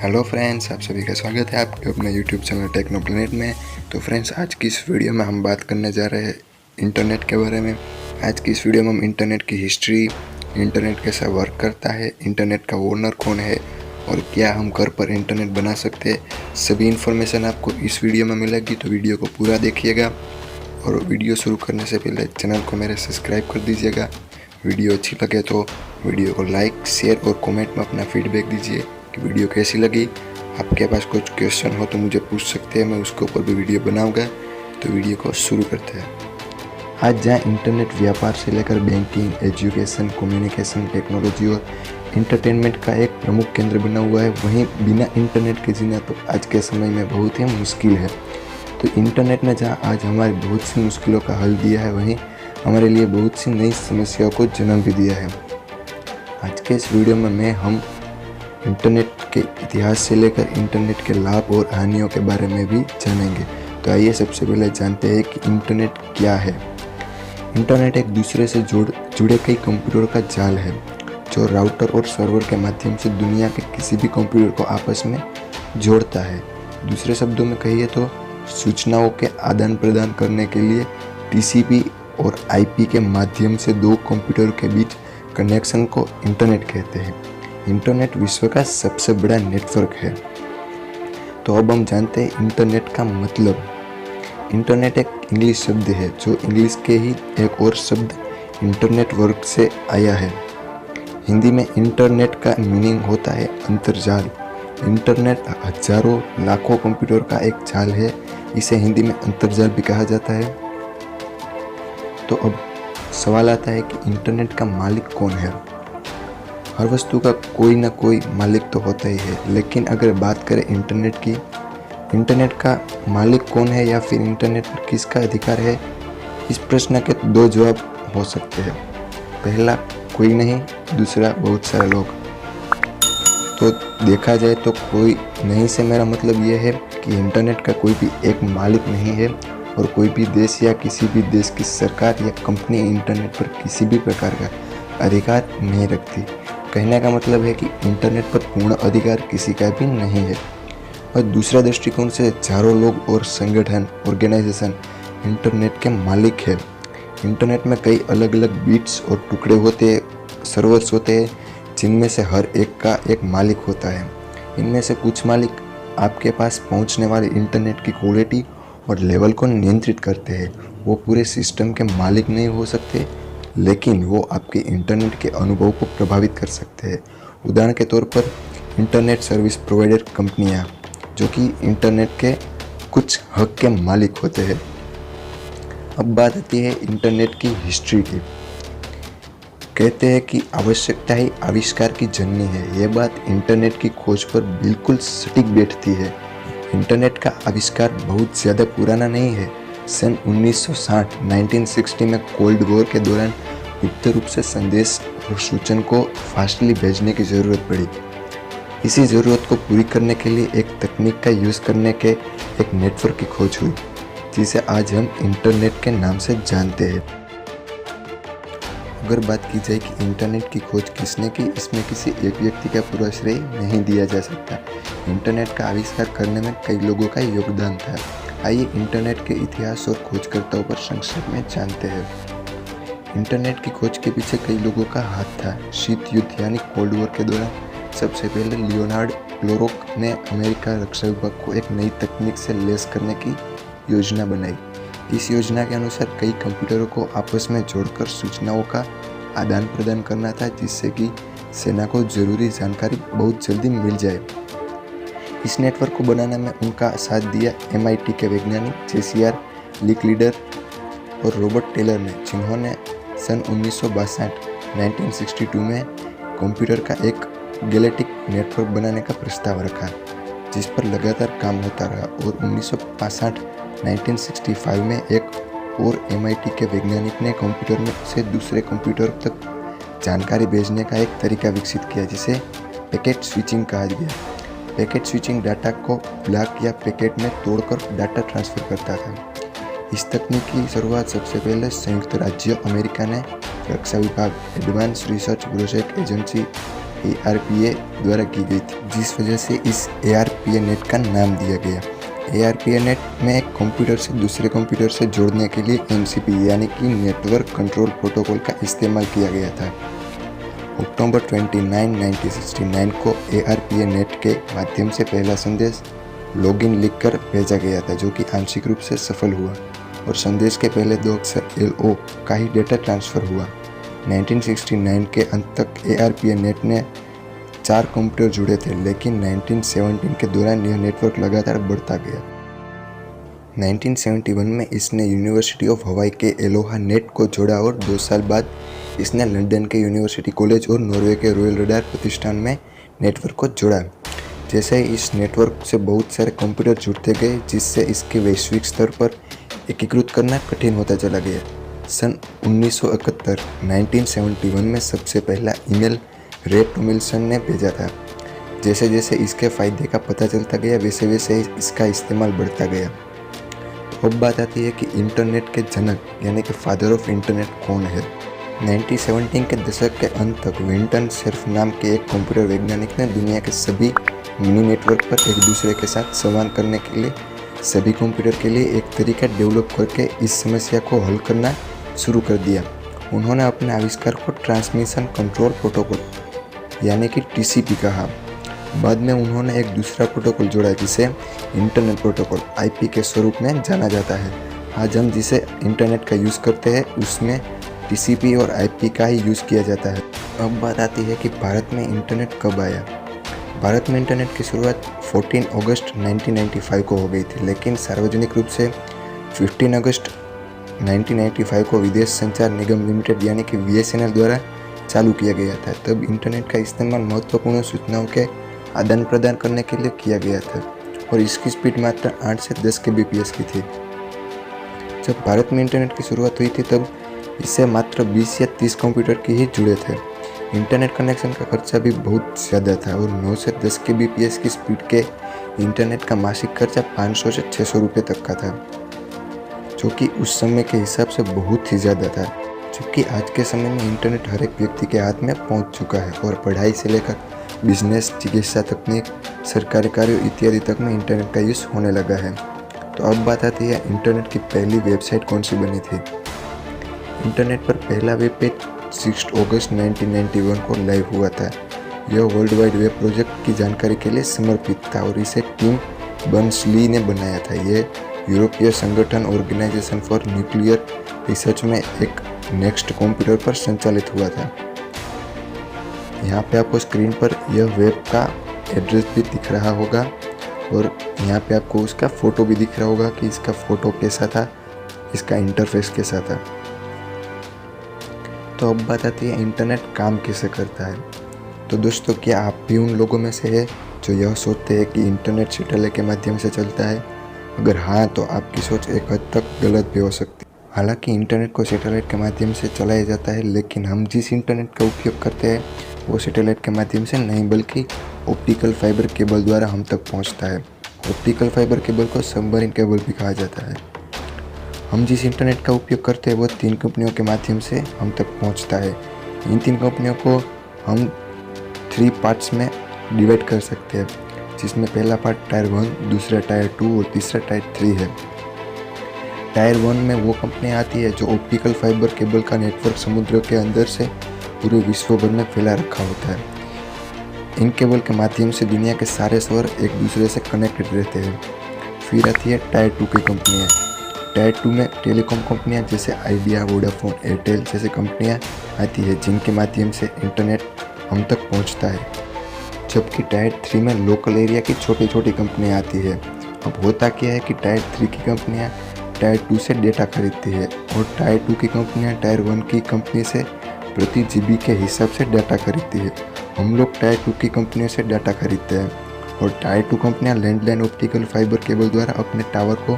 Hello friends, आप सभी का स्वागत है आपके अपने यूट्यूब चैनल टेक्नो प्लेनेट में। तो फ्रेंड्स, आज की इस वीडियो में हम बात करने जा रहे हैं इंटरनेट के बारे में। आज की इस वीडियो में हम इंटरनेट की हिस्ट्री, इंटरनेट कैसा वर्क करता है, इंटरनेट का ओनर कौन है और क्या हम घर पर इंटरनेट बना सकते हैं, सभी इन्फॉर्मेशन आपको इस वीडियो में मिलेगी। तो वीडियो को पूरा देखिएगा और वीडियो शुरू करने से पहले चैनल को मेरे सब्सक्राइब कर दीजिएगा। वीडियो अच्छी लगे तो वीडियो को लाइक, शेयर और कमेंट में अपना फीडबैक दीजिए कि वीडियो कैसी लगी। आपके पास कुछ क्वेश्चन हो तो मुझे पूछ सकते हैं, मैं उसके ऊपर भी वीडियो बनाऊंगा। तो वीडियो को शुरू करते हैं। आज जहां इंटरनेट व्यापार से लेकर बैंकिंग, एजुकेशन, कम्युनिकेशन, टेक्नोलॉजी और एंटरटेनमेंट का एक प्रमुख केंद्र बना हुआ है, वहीं बिना इंटरनेट के जीना तो आज के समय में बहुत ही मुश्किल है। तो इंटरनेट ने जहां आज हमारी बहुत सी मुश्किलों का हल दिया है, वहीं हमारे लिए बहुत सी नई समस्याओं को जन्म भी दिया है। आज के इस वीडियो में हम इंटरनेट के इतिहास से लेकर इंटरनेट के लाभ और हानियों के बारे में भी जानेंगे। तो आइए सबसे पहले जानते हैं कि इंटरनेट क्या है। इंटरनेट एक दूसरे से जुड़े कई कंप्यूटर का जाल है जो राउटर और सर्वर के माध्यम से दुनिया के किसी भी कंप्यूटर को आपस में जोड़ता है। दूसरे शब्दों में कहिए तो सूचनाओं के आदान प्रदान करने के लिए टीसीपी और आईपी के माध्यम से दो कंप्यूटर के बीच कनेक्शन को इंटरनेट कहते हैं। इंटरनेट विश्व का सबसे बड़ा नेटवर्क है। तो अब हम जानते हैं इंटरनेट का मतलब। इंटरनेट एक इंग्लिश शब्द है जो इंग्लिश के ही एक और शब्द इंटरनेट वर्ड से आया है। हिंदी में इंटरनेट का मीनिंग होता है अंतर्जाल। इंटरनेट हजारों लाखों कंप्यूटर का एक जाल है, इसे हिंदी में अंतर्जाल भी कहा जाता है। तो अब सवाल आता है कि इंटरनेट का मालिक कौन है। हर वस्तु का कोई ना कोई मालिक तो होता ही है, लेकिन अगर बात करें इंटरनेट की, इंटरनेट का मालिक कौन है या फिर इंटरनेट पर किसका अधिकार है, इस प्रश्न के दो जवाब हो सकते हैं। पहला कोई नहीं, दूसरा बहुत सारे लोग। तो देखा जाए तो कोई नहीं से मेरा मतलब यह है कि इंटरनेट का कोई भी एक मालिक नहीं है और कोई भी देश या किसी भी देश की सरकार या कंपनी इंटरनेट पर किसी भी प्रकार का अधिकार नहीं रखती। कहने का मतलब है कि इंटरनेट पर पूर्ण अधिकार किसी का भी नहीं है। और दूसरा दृष्टिकोण से हजारों लोग और संगठन, ऑर्गेनाइजेशन इंटरनेट के मालिक है। इंटरनेट में कई अलग अलग बिट्स और टुकड़े होते हैं, सर्वर्स होते हैं, जिनमें से हर एक का एक मालिक होता है। इनमें से कुछ मालिक आपके पास पहुंचने वाले इंटरनेट की क्वालिटी और लेवल को नियंत्रित करते हैं। वो पूरे सिस्टम के मालिक नहीं हो सकते, लेकिन वो आपके इंटरनेट के अनुभव को प्रभावित कर सकते हैं। उदाहरण के तौर पर इंटरनेट सर्विस प्रोवाइडर कंपनियां, जो कि इंटरनेट के कुछ हक के मालिक होते हैं। अब बात आती है इंटरनेट की हिस्ट्री की। कहते हैं कि आवश्यकता ही आविष्कार की जननी है। यह बात इंटरनेट की खोज पर बिल्कुल सटीक बैठती है। इंटरनेट का आविष्कार बहुत ज़्यादा पुराना नहीं है। सन 1960 में कोल्ड वॉर के दौरान गुप्त रूप से संदेश और सूचना को फास्टली भेजने की ज़रूरत पड़ी। इसी ज़रूरत को पूरी करने के लिए एक तकनीक का यूज़ करने के एक नेटवर्क की खोज हुई, जिसे आज हम इंटरनेट के नाम से जानते हैं। अगर बात की जाए कि इंटरनेट की खोज किसने की, इसमें किसी एक व्यक्ति का पूरा श्रेय नहीं दिया जा सकता। इंटरनेट का आविष्कार करने में कई लोगों का योगदान था। आइए इंटरनेट के इतिहास और खोजकर्ताओं पर संक्षेप में जानते हैं। इंटरनेट की खोज के पीछे कई लोगों का हाथ था। शीत युद्ध यानी कोल्ड वॉर के दौरान सबसे पहले लियोनार्ड क्लोरोक ने अमेरिका रक्षा विभाग को एक नई तकनीक से लैस करने की योजना बनाई। इस योजना के अनुसार कई कंप्यूटरों को आपस में जोड़कर सूचनाओं का आदान प्रदान करना था, जिससे कि सेना को जरूरी जानकारी बहुत जल्दी मिल जाए। इस नेटवर्क को बनाने में उनका साथ दिया MIT के वैज्ञानिक JCR लिकलीडर और रॉबर्ट टेलर ने, जिन्होंने सन 1962 में कंप्यूटर का एक गैलेक्टिक नेटवर्क बनाने का प्रस्ताव रखा, जिस पर लगातार काम होता रहा। और 1965 में एक और MIT के वैज्ञानिक ने कंप्यूटर में से दूसरे कंप्यूटर तक जानकारी भेजने का एक तरीका विकसित किया, जिसे पैकेट स्विचिंग कहा गया। पैकेट स्विचिंग डाटा को ब्लॉक या पैकेट में तोड़कर डाटा ट्रांसफ़र करता था। इस तकनीक की शुरुआत सबसे पहले संयुक्त राज्य अमेरिका ने रक्षा विभाग, advance research project agency ARPA द्वारा की गई थी, जिस वजह से इस ARPA नेट का नाम दिया गया। ARPA नेट में एक कंप्यूटर से दूसरे कंप्यूटर से जोड़ने के लिए MCP यानी कि नेटवर्क कंट्रोल प्रोटोकॉल का इस्तेमाल किया गया था। अक्टूबर 29, 1969 को ARPA नेट के माध्यम से पहला संदेश लॉगिन लिखकर भेजा गया था, जो कि आंशिक रूप से सफल हुआ और संदेश के पहले 2 अक्षर LO का ही डेटा ट्रांसफ़र हुआ। 1969 के अंत तक ARPA नेट ने 4 कंप्यूटर जुड़े थे, लेकिन 1917 के दौरान यह नेटवर्क लगातार बढ़ता गया। 1971 में इसने यूनिवर्सिटी ऑफ हवाई के एलोहा नेट को जोड़ा और 2 साल बाद इसने लंदन के यूनिवर्सिटी कॉलेज और नॉर्वे के रॉयल रडार प्रतिष्ठान में नेटवर्क को जोड़ा। जैसे ही इस नेटवर्क से बहुत सारे कंप्यूटर जुड़ते गए, जिससे इसके वैश्विक स्तर पर एकीकृत करना कठिन होता चला गया। सन 1971 में सबसे पहला ईमेल रे टॉमिल्सन ने भेजा था। जैसे जैसे इसके फ़ायदे का पता चलता गया, वैसे वैसे इसका इस्तेमाल बढ़ता गया। अब बात आती है कि इंटरनेट के जनक यानी कि फादर ऑफ इंटरनेट कौन है। 1970 के दशक के अंत तक विंटन सर्फ नाम के एक कंप्यूटर वैज्ञानिक ने दुनिया के सभी मिनी नेटवर्क पर एक दूसरे के साथ संवाद करने के लिए सभी कंप्यूटर के लिए एक तरीका डेवलप करके इस समस्या को हल करना शुरू कर दिया। उन्होंने अपने आविष्कार को ट्रांसमिशन कंट्रोल प्रोटोकॉल यानी कि TCP कहा। बाद में उन्होंने एक दूसरा प्रोटोकॉल जोड़ा जिसे इंटरनेट प्रोटोकॉल IP के स्वरूप में जाना जाता है। आज हम जिसे इंटरनेट का यूज़ करते हैं उसमें TCP और IP का ही यूज़ किया जाता है। अब बात आती है कि भारत में इंटरनेट कब आया। भारत में इंटरनेट की शुरुआत 14 अगस्त 1995 को हो गई थी, लेकिन सार्वजनिक रूप से 15 अगस्त 1995 को विदेश संचार निगम लिमिटेड यानी कि BSNL द्वारा चालू किया गया था। तब इंटरनेट का इस्तेमाल महत्वपूर्ण सूचनाओं के आदान प्रदान करने के लिए किया गया था और इसकी स्पीड मात्र 8 से 10 kbps की थी। जब भारत में इंटरनेट की शुरुआत हुई थी तब इससे मात्र 20 या 30 कंप्यूटर की ही जुड़े थे। इंटरनेट कनेक्शन का खर्चा भी बहुत ज़्यादा था और 9 से 10 kbps की स्पीड के इंटरनेट का मासिक खर्चा 500 से 600 रुपये तक का था, जो कि उस समय के हिसाब से बहुत ही ज़्यादा था। जबकि आज के समय में इंटरनेट हर एक व्यक्ति के हाथ में पहुंच चुका है और पढ़ाई से लेकर बिजनेस, चिकित्सा तकनीक, सरकारी कार्यों इत्यादि तक में इंटरनेट का यूज़ होने लगा है। तो अब बात आती है इंटरनेट की पहली वेबसाइट कौन सी बनी थी। इंटरनेट पर पहला वेब पेज 6 अगस्त 1991 को लाइव हुआ था। यह वर्ल्ड वाइड वेब प्रोजेक्ट की जानकारी के लिए समर्पित था और इसे टिम बर्नर्स-ली ने बनाया था। यह यूरोपीय संगठन ऑर्गेनाइजेशन फॉर न्यूक्लियर रिसर्च में एक नेक्स्ट कंप्यूटर पर संचालित हुआ था। यहाँ पे आपको स्क्रीन पर यह वेब का एड्रेस भी दिख रहा होगा और यहाँ पे आपको उसका फ़ोटो भी दिख रहा होगा कि इसका फ़ोटो कैसा था, इसका इंटरफेस कैसा था। तो अब बात आती है इंटरनेट काम कैसे करता है। तो दोस्तों, क्या आप भी उन लोगों में से है जो यह सोचते हैं कि इंटरनेट सैटेलाइट के माध्यम से चलता है? अगर हाँ, तो आपकी सोच एक हद तक गलत भी हो सकती है। हालांकि इंटरनेट को सैटेलाइट के माध्यम से चलाया जाता है, लेकिन हम जिस इंटरनेट का उपयोग करते हैं वो सैटेलाइट के माध्यम से नहीं बल्कि ऑप्टिकल फाइबर केबल द्वारा हम तक पहुंचता है। ऑप्टिकल फाइबर केबल को सबमरीन केबल भी कहा जाता है। हम जिस इंटरनेट का उपयोग करते हैं वो 3 कंपनियों के माध्यम से हम तक पहुंचता है। इन 3 कंपनियों को हम 3 पार्ट्स में डिवाइड कर सकते हैं, जिसमें पहला पार्ट टायर 1, दूसरा टायर 2 और तीसरा टायर 3 है। टायर 1 में वो कंपनियाँ आती है जो ऑप्टिकल फाइबर केबल का नेटवर्क समुद्र के अंदर से पूरे विश्व भर में फैला रखा होता है। इन केबल के माध्यम से दुनिया के सारे शहर एक दूसरे से कनेक्टेड रहते हैं। फिर आती है टायर 2 की कंपनियाँ। टायर 2 में टेलीकॉम कंपनियाँ जैसे आइडिया, वोडाफोन, एयरटेल जैसी कंपनियाँ आती है जिनके माध्यम से इंटरनेट हम तक पहुँचता है। जबकि टायर 3 में लोकल एरिया की छोटी छोटी कंपनियाँ आती है। अब होता क्या है कि टायर 3 की कंपनियाँ टायर 2 से डेटा खरीदती है और टायर 2 की कंपनियाँ टायर 1 की कंपनी से प्रति GB के हिसाब से डाटा खरीदती है। हम लोग टायर 2 की कंपनियों से डाटा खरीदते हैं और टायर 2 कंपनियां लैंडलाइन ऑप्टिकल फाइबर केबल द्वारा अपने टावर को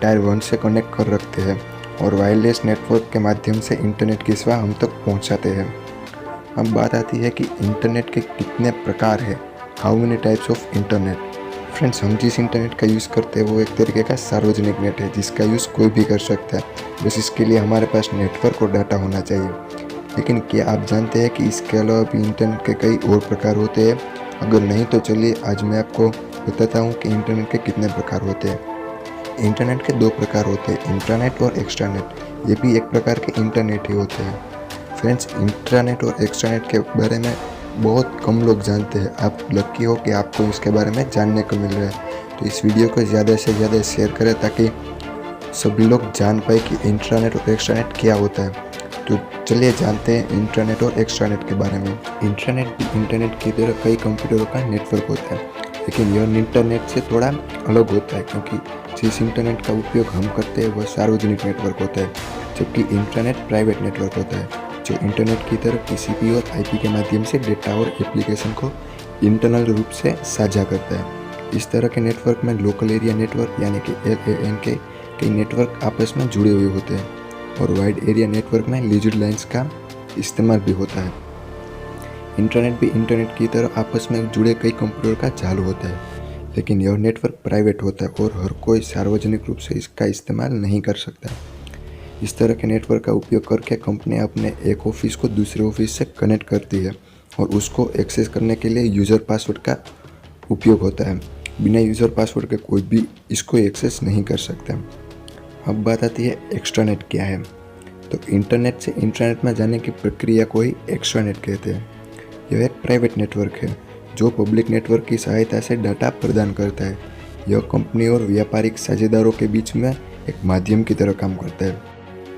टायर 1 से कनेक्ट कर रखते हैं और वायरलेस नेटवर्क के माध्यम से इंटरनेट की सेवा हम तक पहुंचाते हैं। अब बात आती है कि इंटरनेट के कितने प्रकार हैं, how many types of internet. Friends, हम जिस इंटरनेट का यूज़ करते हैं वो एक तरीके का सार्वजनिक नेट है जिसका यूज़ कोई भी कर सकता है। बस इसके लिए हमारे पास नेटवर्क और डाटा होना चाहिए। लेकिन क्या आप जानते हैं कि इसके अलावा भी इंटरनेट के कई और प्रकार होते हैं? अगर नहीं तो चलिए आज मैं आपको बताता हूँ कि इंटरनेट के कितने प्रकार होते हैं। इंटरनेट के दो प्रकार होते हैं, इंट्रानेट और एक्स्ट्रानेट। ये भी एक प्रकार के इंटरनेट ही होते हैं। फ्रेंड्स, इंट्रानेट और एक्स्ट्रानेट के बारे में बहुत कम लोग जानते हैं। आप लकी हो कि आपको इसके बारे में जानने को मिल रहा है। तो इस वीडियो को ज़्यादा से ज़्यादा शेयर करें ताकि सभी लोग जान पाए कि इंट्रानेट और एक्स्ट्रानेट क्या होता है। तो चलिए जानते हैं इंट्रानेट और एक्स्ट्रानेट के बारे में। इंट्रानेट भी इंटरनेट की तरह कई कंप्यूटरों का नेटवर्क होता है, लेकिन यह इंटरनेट से थोड़ा अलग होता है क्योंकि जिस इंटरनेट का उपयोग हम करते हैं वह सार्वजनिक नेटवर्क होता है, जबकि इंट्रानेट प्राइवेट नेटवर्क होता है जो इंटरनेट की तरह टीसीपी और आईपी के माध्यम से डेटा और एप्लीकेशन को इंटरनल रूप से साझा करता है। इस तरह के नेटवर्क में लोकल एरिया नेटवर्क यानी कि LAN के कई नेटवर्क आपस में जुड़े हुए होते हैं और वाइड एरिया नेटवर्क में लिजर्ड लाइन्स का इस्तेमाल भी होता है। इंटरनेट भी इंटरनेट की तरह आपस में जुड़े कई कंप्यूटर का जाल होता है, लेकिन यह नेटवर्क प्राइवेट होता है और हर कोई सार्वजनिक रूप से इसका इस्तेमाल नहीं कर सकता। इस तरह के नेटवर्क का उपयोग करके कंपनी अपने एक ऑफिस को दूसरे ऑफिस से कनेक्ट करती है और उसको एक्सेस करने के लिए यूज़र पासवर्ड का उपयोग होता है। बिना यूज़र पासवर्ड के कोई भी इसको एक्सेस नहीं कर सकता। अब बात आती है एक्स्ट्रानेट क्या है। तो इंटरनेट से इंटरनेट में जाने की प्रक्रिया को ही एक्स्ट्रानेट कहते हैं। यह एक प्राइवेट नेटवर्क है जो पब्लिक नेटवर्क की सहायता से डाटा प्रदान करता है। यह कंपनी और व्यापारिक साझेदारों के बीच में एक माध्यम की तरह काम करता है।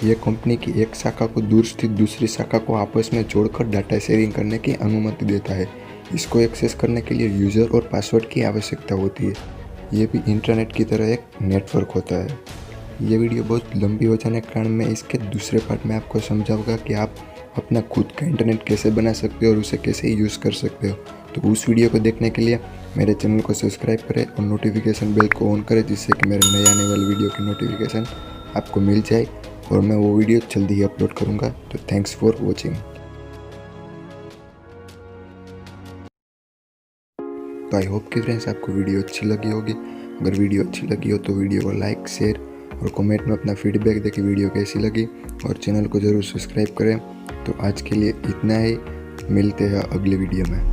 यह कंपनी की एक शाखा को दूर स्थित दूसरी शाखा को आपस में जोड़कर डाटा शेयरिंग करने की अनुमति देता है। इसको एक्सेस करने के लिए यूज़र और पासवर्ड की आवश्यकता होती है। यह भी इंटरनेट की तरह एक नेटवर्क होता है। ये वीडियो बहुत लंबी हो जाने के कारण मैं इसके दूसरे पार्ट में आपको समझाऊंगा कि आप अपना खुद का इंटरनेट कैसे बना सकते हो और उसे कैसे यूज़ कर सकते हो। तो उस वीडियो को देखने के लिए मेरे चैनल को सब्सक्राइब करें और नोटिफिकेशन बेल को ऑन करें, जिससे कि मेरे नए आने वाली वीडियो की नोटिफिकेशन आपको मिल जाए और मैं वो वीडियो जल्दी ही अपलोड करूँगा। तो थैंक्स फॉर वॉचिंग। तो आई होप कि फ्रेंड्स आपको वीडियो अच्छी लगी होगी। अगर वीडियो अच्छी लगी हो तो वीडियो को लाइक, शेयर और कमेंट में अपना फीडबैक दें कि वीडियो कैसी लगी और चैनल को ज़रूर सब्सक्राइब करें। तो आज के लिए इतना ही, मिलते हैं अगली वीडियो में।